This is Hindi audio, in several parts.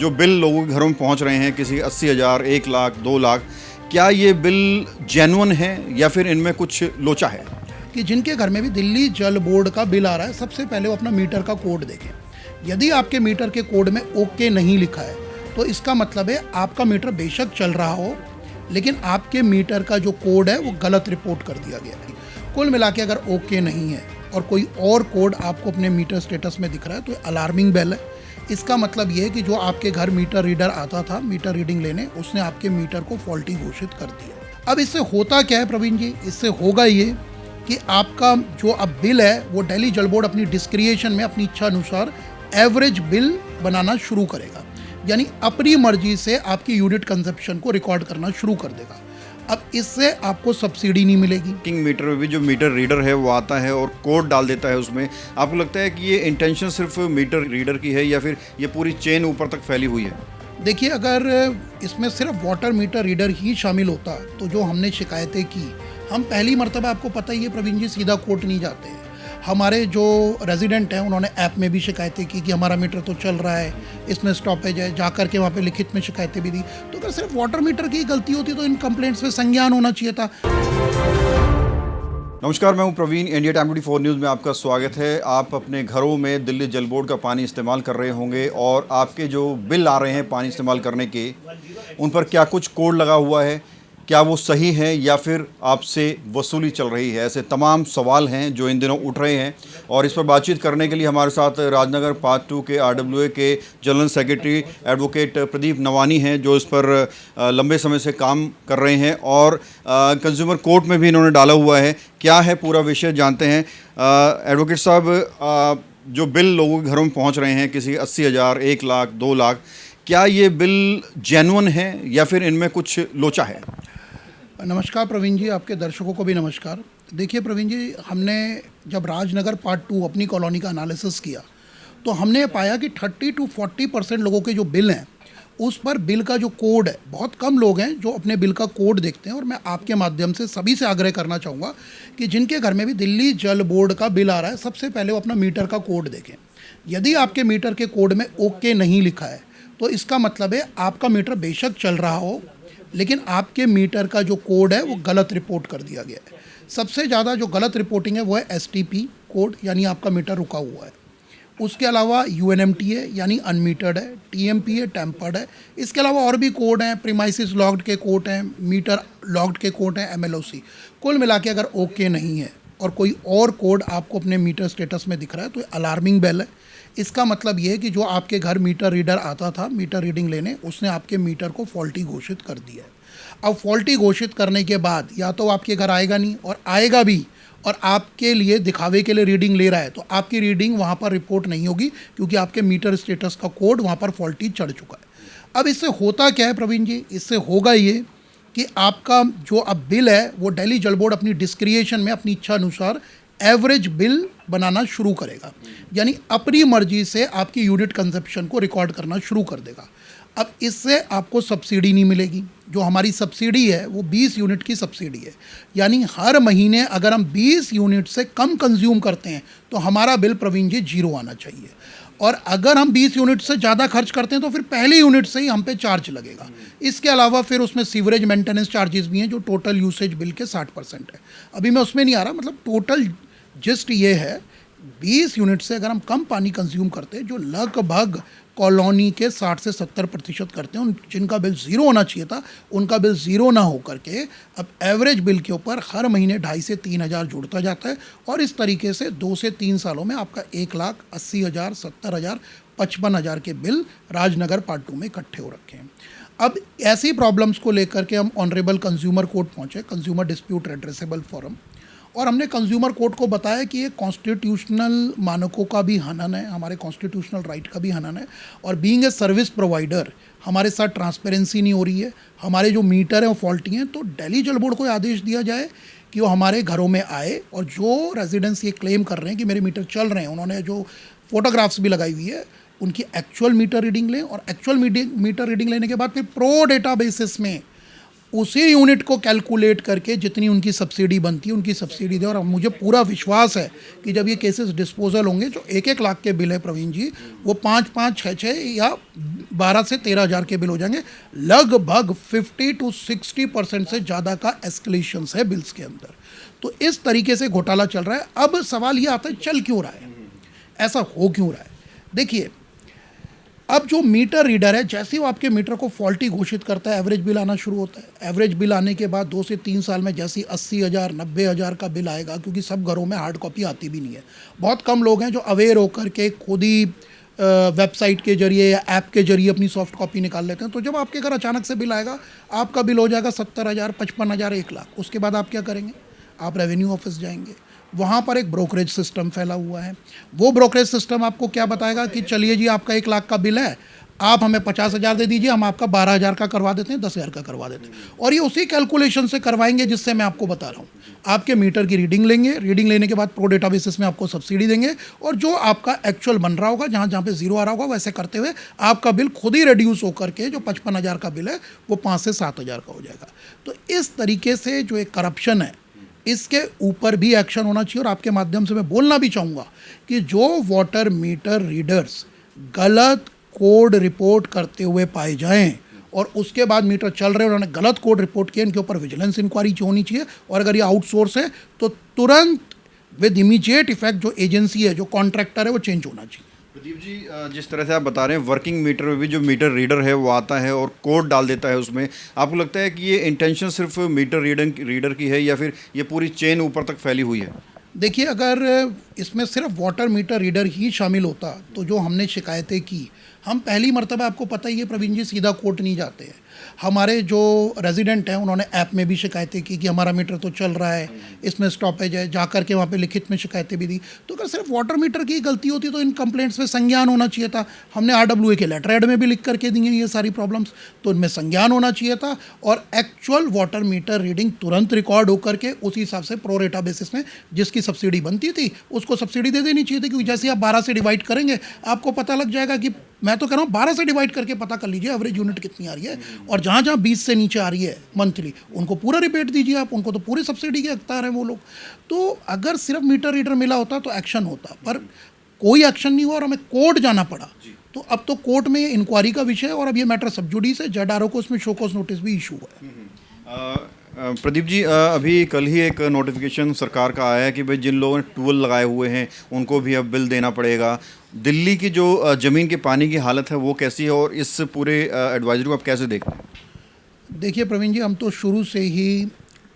जो बिल लोगों के घरों में पहुंच रहे हैं, किसी 80,000, 1 लाख, 2 लाख, क्या ये बिल जेन्युइन है या फिर इनमें कुछ लोचा है? कि जिनके घर में भी दिल्ली जल बोर्ड का बिल आ रहा है, सबसे पहले वो अपना मीटर का कोड देखें। यदि आपके मीटर के कोड में ओके नहीं लिखा है तो इसका मतलब है आपका मीटर बेशक चल रहा हो, लेकिन आपके मीटर का जो कोड है वो गलत रिपोर्ट कर दिया गया है। कुल मिला के अगर ओके नहीं है और कोई और कोड आपको अपने मीटर स्टेटस में दिख रहा है तो अलार्मिंग बेल है। इसका मतलब ये है कि जो आपके घर मीटर रीडर आता था मीटर रीडिंग लेने, उसने आपके मीटर को फॉल्टी घोषित कर दिया। अब इससे होता क्या है प्रवीण जी, इससे होगा ये कि आपका जो अब बिल है वो दिल्ली जल बोर्ड अपनी डिस्क्रिएशन में अपनी इच्छा अनुसार एवरेज बिल बनाना शुरू करेगा, यानी अपनी मर्जी से आपकी यूनिट कंजप्शन को रिकॉर्ड करना शुरू कर देगा। अब इससे आपको सब्सिडी नहीं मिलेगी। किंग मीटर में भी जो मीटर रीडर है वो आता है और कोड डाल देता है उसमें। आपको लगता है कि ये इंटेंशन सिर्फ मीटर रीडर की है या फिर ये पूरी चेन ऊपर तक फैली हुई है? देखिए, अगर इसमें सिर्फ वाटर मीटर रीडर ही शामिल होता तो जो हमने शिकायतें की, हम पहली मर्तबा, आपको पता ही है प्रवीण जी, सीधा कोर्ट नहीं जाते हैं। हमारे जो रेजिडेंट हैं उन्होंने ऐप में भी शिकायतें की कि हमारा मीटर तो चल रहा है, इसमें स्टॉपेज है, जा कर के वहाँ पे लिखित में शिकायतें भी दी। तो अगर सिर्फ वाटर मीटर की गलती होती तो इन कंप्लेंट्स पे संज्ञान होना चाहिए था। नमस्कार, मैं हूं प्रवीण। इंडिया टाइम 24 न्यूज़ में आपका स्वागत है। आप अपने घरों में दिल्ली जल बोर्ड का पानी इस्तेमाल कर रहे होंगे और आपके जो बिल आ रहे हैं पानी इस्तेमाल करने के, उन पर क्या कुछ कोड लगा हुआ है, क्या वो सही है या फिर आपसे वसूली चल रही है? ऐसे तमाम सवाल हैं जो इन दिनों उठ रहे हैं और इस पर बातचीत करने के लिए हमारे साथ राजनगर पार्ट 2 के RWA के general secretary advocate Pradeep Nawani हैं, जो इस पर लंबे समय से काम कर रहे हैं और कंज्यूमर कोर्ट में भी इन्होंने डाला हुआ है। क्या है पूरा विषय, जानते हैं। एडवोकेट साहब, जो बिल लोगों के घरों में पहुँच रहे हैं, किसी 80,000, 1 लाख, 2 लाख, क्या ये बिल जेन्युइन है या फिर इनमें कुछ लोचा है? नमस्कार प्रवीण जी, आपके दर्शकों को भी नमस्कार। देखिए प्रवीण जी, हमने जब राजनगर पार्ट 2 अपनी कॉलोनी का एनालिसिस किया तो हमने पाया कि 30 to 40% लोगों के जो बिल हैं उस पर बिल का जो कोड है, बहुत कम लोग हैं जो अपने बिल का कोड देखते हैं। और मैं आपके माध्यम से सभी से आग्रह करना चाहूँगा कि जिनके घर में भी दिल्ली जल बोर्ड का बिल आ रहा है, सबसे पहले वो अपना मीटर का कोड देखें। यदि आपके मीटर के कोड में ओके नहीं लिखा है तो इसका मतलब है आपका मीटर बेशक चल रहा हो, लेकिन आपके मीटर का जो कोड है वो गलत रिपोर्ट कर दिया गया है। सबसे ज़्यादा जो गलत रिपोर्टिंग है वो है STP कोड, यानी आपका मीटर रुका हुआ है। उसके अलावा UNMT है, यानी अनमीटर्ड है। TMP है, टेम्पर्ड है। इसके अलावा और भी कोड हैं, प्रीमाइसिस लॉक्ड के कोड हैं, मीटर लॉक्ड के कोड हैं, MLOC। कुल मिला के अगर ओके नहीं है और कोई और कोड आपको अपने मीटर स्टेटस में दिख रहा है तो अलार्मिंग बेल है। इसका मतलब ये है कि जो आपके घर मीटर रीडर आता था मीटर रीडिंग लेने, उसने आपके मीटर को फॉल्टी घोषित कर दिया है। अब फॉल्टी घोषित करने के बाद या तो आपके घर आएगा नहीं, और आएगा भी और आपके लिए दिखावे के लिए रीडिंग ले रहा है तो आपकी रीडिंग वहाँ पर रिपोर्ट नहीं होगी, क्योंकि आपके मीटर स्टेटस का कोड वहाँ पर फॉल्टी चढ़ चुका है। अब इससे होता क्या है प्रवीण जी, इससे होगा ये कि आपका जो अब बिल है वो दिल्ली जल बोर्ड अपनी डिस्क्रिएशन में अपनी इच्छा अनुसार एवरेज बिल बनाना शुरू करेगा, यानी अपनी मर्जी से आपकी यूनिट कंजप्शन को रिकॉर्ड करना शुरू कर देगा। अब इससे आपको सब्सिडी नहीं मिलेगी। जो हमारी सब्सिडी है वो 20 यूनिट की सब्सिडी है, यानी हर महीने अगर हम 20 यूनिट से कम कंज्यूम करते हैं तो हमारा बिल प्रवीण जी 0 आना चाहिए। और अगर हम 20 यूनिट से ज़्यादा खर्च करते हैं तो फिर पहली यूनिट से ही हम पे चार्ज लगेगा। इसके अलावा फिर उसमें सीवरेज मेंटेनेंस चार्जेस भी हैं जो टोटल यूसेज बिल के 60% है। अभी मैं उसमें नहीं आ रहा, मतलब टोटल जस्ट ये है 20 यूनिट से अगर हम कम पानी कंज्यूम करते हैं, जो लगभग कॉलोनी के 60 से 70% करते हैं, जिनका बिल 0 होना चाहिए था उनका बिल 0 ना होकर के अब एवरेज बिल के ऊपर हर महीने 2,500 से 3,000 जुड़ता जाता है। और इस तरीके से 2 से 3 सालों में आपका 1,80,000, 70,000, 55,000 के बिल राजनगर पार्ट 2 में इकट्ठे हो रखे हैं। अब ऐसी प्रॉब्लम्स को लेकर के हम ऑनरेबल कंज्यूमर कोर्ट पहुँचे, कंज्यूमर डिस्प्यूट रेड्रेसेबल फोरम, और हमने कंज्यूमर कोर्ट को बताया कि ये कॉन्स्टिट्यूशनल मानकों का भी हनन है, हमारे कॉन्स्टिट्यूशनल राइट का भी हनन है। और बीइंग ए सर्विस प्रोवाइडर हमारे साथ ट्रांसपेरेंसी नहीं हो रही है, हमारे जो मीटर हैं वो फॉल्टी हैं। तो दिल्ली जल बोर्ड को आदेश दिया जाए कि वो हमारे घरों में आए, और जो रेजिडेंट्स ये क्लेम कर रहे हैं कि मेरे मीटर चल रहे हैं, उन्होंने जो फोटोग्राफ्स भी लगाई हुई है, उनकी एक्चुअल मीटर रीडिंग लें, और एक्चुअल मीटर रीडिंग लेने के बाद फिर प्रो डेटा बेसिस में उसी यूनिट को कैलकुलेट करके जितनी उनकी सब्सिडी बनती है उनकी सब्सिडी दे। और मुझे पूरा विश्वास है कि जब ये केसेस डिस्पोजल होंगे, जो 1-1 लाख के बिल है प्रवीण जी, वो 5-5, 6-6 या 12 से 13 हज़ार के बिल हो जाएंगे। लगभग 50-60% से ज़्यादा का एस्केलेशन है बिल्स के अंदर। तो इस तरीके से घोटाला चल रहा है। अब सवाल ये आता है, चल क्यों रहा है, ऐसा हो क्यों रहा है? देखिए, अब जो मीटर रीडर है, जैसे ही वो आपके मीटर को फॉल्टी घोषित करता है, एवरेज बिल आना शुरू होता है। एवरेज बिल आने के बाद 2 से 3 साल में जैसे 80,000, 90,000 का बिल आएगा, क्योंकि सब घरों में हार्ड कॉपी आती भी नहीं है। बहुत कम लोग हैं जो अवेयर होकर के खुद ही वेबसाइट के जरिए या ऐप के जरिए अपनी सॉफ्ट कॉपी निकाल लेते हैं। तो जब आपके घर अचानक से बिल आएगा, आपका बिल हो जाएगा 70,000, 55,000, 1 लाख। उसके बाद आप क्या करेंगे? आप रेवेन्यू ऑफिस जाएंगे। वहाँ पर एक ब्रोकरेज सिस्टम फैला हुआ है। वो ब्रोकरेज सिस्टम आपको क्या बताएगा कि चलिए जी, आपका 1 लाख का बिल है, आप हमें 50,000 दे दीजिए, हम आपका 12,000 का करवा देते हैं, 10,000 का करवा देते हैं। और ये उसी कैलकुलेशन से करवाएंगे जिससे मैं आपको बता रहा हूँ। आपके मीटर की रीडिंग लेंगे, रीडिंग लेने के बाद प्रो डेटा बेसिस में आपको सब्सिडी देंगे, और जो आपका एक्चुअल बन रहा होगा, जहाँ जहाँ पे जीरो आ रहा होगा, वैसे करते हुए आपका बिल खुद ही रिड्यूस होकर के जो 55,000 का बिल है वो 5 से 7,000 का हो जाएगा। तो इस तरीके से जो एक करप्शन है, इसके ऊपर भी एक्शन होना चाहिए। और आपके माध्यम से मैं बोलना भी चाहूँगा कि जो वाटर मीटर रीडर्स गलत कोड रिपोर्ट करते हुए पाए जाएं और उसके बाद मीटर चल रहे हैं, उन्होंने गलत कोड रिपोर्ट किया, इनके ऊपर विजिलेंस इंक्वायरी होनी चाहिए। और अगर ये आउटसोर्स है तो तुरंत विद इमीडिएट इफेक्ट जो एजेंसी है, जो कॉन्ट्रैक्टर है, वो चेंज होना चाहिए। प्रदीप जी, जिस तरह से आप बता रहे हैं, वर्किंग मीटर में भी जो मीटर रीडर है वो आता है और कोड डाल देता है उसमें, आपको लगता है कि ये इंटेंशन सिर्फ मीटर रीडर की है या फिर ये पूरी चेन ऊपर तक फैली हुई है? देखिए, अगर इसमें सिर्फ वाटर मीटर रीडर ही शामिल होता तो जो हमने शिकायतें की, हम पहली मर्तबा, आपको पता ही है प्रवीण जी, सीधा कोर्ट नहीं जाते हैं। हमारे जो रेजिडेंट हैं उन्होंने ऐप में भी शिकायतें की कि हमारा मीटर तो चल रहा है, इसमें स्टॉपेज है, जा कर के वहाँ पे लिखित में शिकायतें भी दी। तो अगर सिर्फ वाटर मीटर की गलती होती तो इन कंप्लेंट्स में संज्ञान होना चाहिए था। हमने RWA के लेटर हेड में भी लिख करके दी हैं ये सारी प्रॉब्लम्स, तो इनमें संज्ञान होना चाहिए था और एक्चुअल वाटर मीटर रीडिंग तुरंत रिकॉर्ड होकर के उसी हिसाब से प्रो रेटा बेसिस में जिसकी सब्सिडी बनती थी उसको सब्सिडी दे देनी चाहिए थी। क्योंकि जैसे आप 12 से डिवाइड करेंगे आपको पता लग जाएगा कि, मैं तो कह रहा हूँ 12 से डिवाइड करके पता कर लीजिए एवरेज यूनिट कितनी आ रही है, और जहाँ जहाँ 20 से नीचे आ रही है मंथली, उनको पूरा रिपेट दीजिए आप, उनको तो पूरी सब्सिडी के हकदार हैं वो लोग। तो अगर सिर्फ मीटर रीडर मिला होता तो एक्शन होता, पर कोई एक्शन नहीं हुआ और हमें कोर्ट जाना पड़ा। तो अब तो कोर्ट में इंक्वायरी का विषय है और अब ये मैटर सब जुडिस है। ZRO को उसमें शो कॉज नोटिस भी इशू है। प्रदीप जी, अभी कल ही एक नोटिफिकेशन सरकार का आया है कि भाई जिन लोगों ने ट्यूबवेल लगाए हुए हैं उनको भी अब बिल देना पड़ेगा। दिल्ली की जो ज़मीन के पानी की हालत है वो कैसी है और इस पूरे एडवाइजरी को आप कैसे देखते हैं? देखिए प्रवीण जी, हम तो शुरू से ही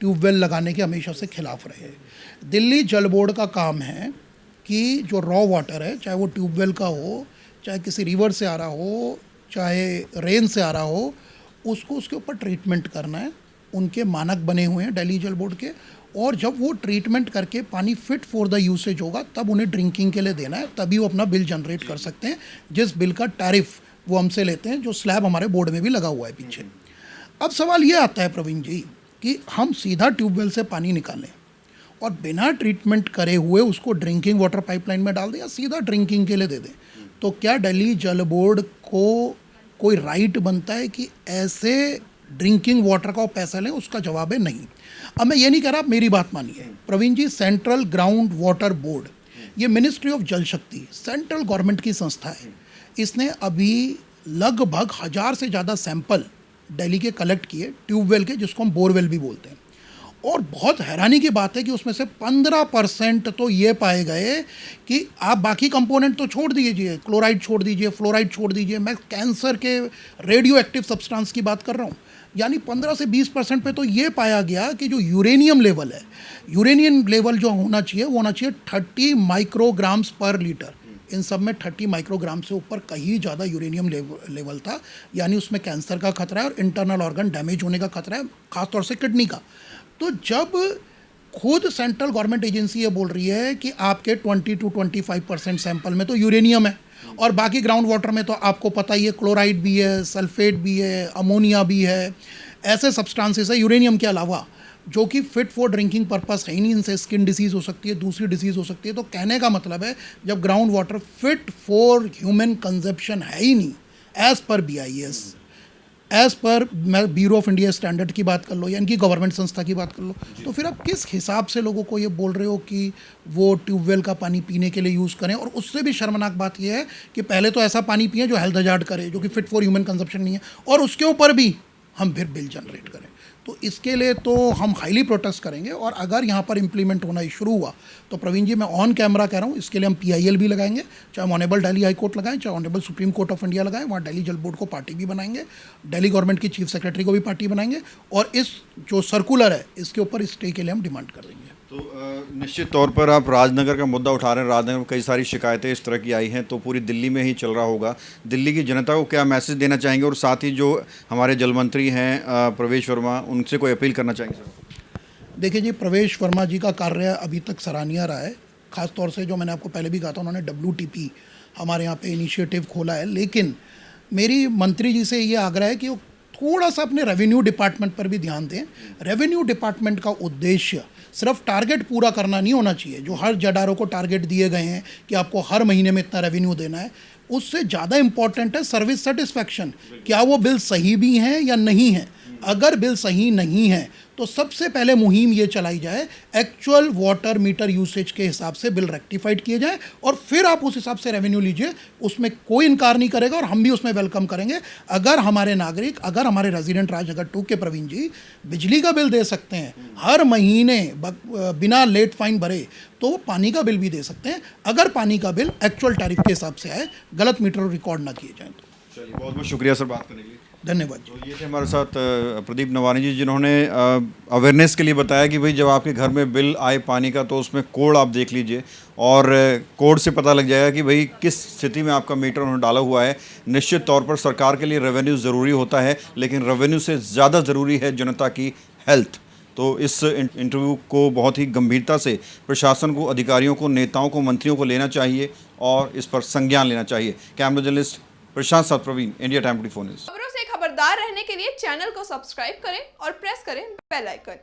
ट्यूबवेल लगाने के हमेशा से खिलाफ रहे हैं। दिल्ली जल बोर्ड का काम है कि जो रॉ वाटर है, चाहे वो ट्यूबवेल का हो, चाहे किसी रिवर से आ रहा हो, चाहे रेन से आ रहा हो, उसको उसके ऊपर ट्रीटमेंट करना है। उनके मानक बने हुए हैं दिल्ली जल बोर्ड के, और जब वो ट्रीटमेंट करके पानी फिट फॉर द यूसेज होगा तब उन्हें ड्रिंकिंग के लिए देना है, तभी वो अपना बिल जनरेट कर सकते हैं, जिस बिल का टैरिफ वो हमसे लेते हैं, जो स्लैब हमारे बोर्ड में भी लगा हुआ है पीछे। अब सवाल ये आता है प्रवीण जी कि हम सीधा ट्यूबवेल से पानी निकालें और बिना ट्रीटमेंट करे हुए उसको ड्रिंकिंग वाटर पाइपलाइन में डाल दें या सीधा ड्रिंकिंग के लिए दे दें, तो क्या दिल्ली जल बोर्ड को कोई राइट बनता है कि ऐसे ड्रिंकिंग वाटर का वो पैसा लें? उसका जवाब है नहीं। अब मैं ये नहीं कह रहा, आप मेरी बात मानिए प्रवीण जी, सेंट्रल ग्राउंड वाटर बोर्ड, ये मिनिस्ट्री ऑफ जल शक्ति सेंट्रल गवर्नमेंट की संस्था है। इसने अभी लगभग 1000 से ज़्यादा सैंपल दिल्ली के कलेक्ट किए ट्यूबवेल के, जिसको हम बोरवेल भी बोलते हैं। और बहुत हैरानी की बात है कि उसमें से 15% तो ये पाए गए कि आप बाकी कंपोनेंट तो छोड़ दीजिए, क्लोराइड छोड़ दीजिए, फ्लोराइड छोड़ दीजिए, मैं कैंसर के रेडियो एक्टिव सब्सटेंस की बात कर रहा हूँ, यानी 15 से 20% पे तो ये पाया गया कि जो यूरेनियम लेवल है, यूरेनियम लेवल जो होना चाहिए वो होना चाहिए 30 माइक्रोग्राम्स पर लीटर। इन सब में 30 माइक्रोग्राम से ऊपर कहीं ज़्यादा यूरेनियम लेवल था, यानी उसमें कैंसर का खतरा है और इंटरनल ऑर्गन डैमेज होने का खतरा है, खासतौर से किडनी का। तो जब खुद सेंट्रल गवर्नमेंट एजेंसी ये बोल रही है कि आपके 20 to 25% सैंपल में तो यूरेनियम है और बाकी ग्राउंड वाटर में तो आपको पता ही है क्लोराइड भी है, सल्फेट भी है, अमोनिया भी है, ऐसे सब्सटेंसेस है यूरेनियम के अलावा जो कि फिट फॉर ड्रिंकिंग पर्पस है ही नहीं। इनसे स्किन डिसीज़ हो सकती है, दूसरी डिसीज़ हो सकती है। तो कहने का मतलब है जब ground water fit for human consumption है ही नहीं as per BIS, as per मैं ब्यूरो ऑफ इंडिया स्टैंडर्ड की बात कर लो या इनकी गवर्नमेंट संस्था की बात कर लो, तो फिर आप किस हिसाब से लोगों को ये बोल रहे हो कि वो ट्यूबवेल का पानी पीने के लिए यूज़ करें? और उससे भी शर्मनाक बात ये है कि पहले तो ऐसा पानी पिए जो हेल्थ हजार्ड करे, जो कि फिट फॉर ह्यूमन कंजप्शन नहीं है, और उसके ऊपर भी हम फिर बिल जनरेट करें। तो इसके लिए तो हम हाईली प्रोटेस्ट करेंगे, और अगर यहाँ पर इम्प्लीमेंट होना ही शुरू हुआ तो प्रवीण जी, मैं ऑन कैमरा कह रहा हूँ, इसके लिए हम PIL भी लगाएंगे, चाहे हम ऑनेबल दिल्ली हाई कोर्ट लगाएं, चाहे honourable supreme court of India लगाएं, वहाँ दिल्ली जल बोर्ड को पार्टी भी बनाएंगे, दिल्ली गवर्नमेंट की चीफ सेक्रेटरी को भी पार्टी बनाएंगे, और इस जो सर्कुलर है इसके ऊपर स्टे के लिए हम डिमांड कर देंगे। तो निश्चित तौर पर आप राजनगर का मुद्दा उठा रहे हैं। राजनगर में कई सारी शिकायतें इस तरह की आई हैं, तो पूरी दिल्ली में ही चल रहा होगा। दिल्ली की जनता को क्या मैसेज देना चाहेंगे, और साथ ही जो हमारे जल मंत्री हैं प्रवेश वर्मा, उनसे कोई अपील करना चाहेंगे सर? देखिए जी, प्रवेश वर्मा जी का कार्य अभी तक सराहनीय रहा है, ख़ासतौर से जो मैंने आपको पहले भी कहा था, उन्होंने WTP हमारे यहाँ पे इनिशिएटिव खोला है। लेकिन मेरी मंत्री जी से ये आग्रह है कि वो थोड़ा सा अपने रेवेन्यू डिपार्टमेंट पर भी ध्यान दें। रेवेन्यू डिपार्टमेंट का उद्देश्य सिर्फ टारगेट पूरा करना नहीं होना चाहिए, जो हर जडारों को टारगेट दिए गए हैं कि आपको हर महीने में इतना रेवेन्यू देना है। उससे ज़्यादा इम्पॉर्टेंट है सर्विस सेटिस्फैक्शन, क्या वो बिल सही भी हैं या नहीं है। अगर बिल सही नहीं है तो सबसे पहले मुहिम ये चलाई जाए, एक्चुअल वाटर मीटर यूसेज के हिसाब से बिल रेक्टिफाइड किए जाए, और फिर आप उस हिसाब से रेवेन्यू लीजिए। उसमें कोई इनकार नहीं करेगा, और हम भी उसमें वेलकम करेंगे। अगर हमारे नागरिक, अगर हमारे रेजिडेंट राजनगर 2 के प्रवीण जी बिजली का बिल दे सकते हैं हर महीने बिना लेट फाइन भरे, तो वो पानी का बिल भी दे सकते हैं, अगर पानी का बिल एक्चुअल टैरिफ के हिसाब से आए, गलत मीटर रिकॉर्ड ना किए जाएँ तो। चलिए, बहुत बहुत शुक्रिया सर बात करने के लिए। धन्यवाद। तो ये थे हमारे साथ प्रदीप नवानी जी, जिन्होंने अवेयरनेस के लिए बताया कि भाई जब आपके घर में बिल आए पानी का, तो उसमें कोड आप देख लीजिए, और कोड से पता लग जाएगा कि भाई किस स्थिति में आपका मीटर उन्होंने डाला हुआ है। निश्चित तौर पर सरकार के लिए रेवेन्यू ज़रूरी होता है, लेकिन रेवेन्यू से ज़्यादा ज़रूरी है जनता की हेल्थ। तो इस इंटरव्यू को बहुत ही गंभीरता से प्रशासन को, अधिकारियों को, नेताओं को, मंत्रियों को लेना चाहिए, और इस पर संज्ञान लेना चाहिए। कैमरा जर्नलिस्ट प्रशांत साथ प्रवीण, इंडिया टाइम 24 न्यूज़। खबरों से खबरदार रहने के लिए चैनल को सब्सक्राइब करें और प्रेस करें बेल आइकन।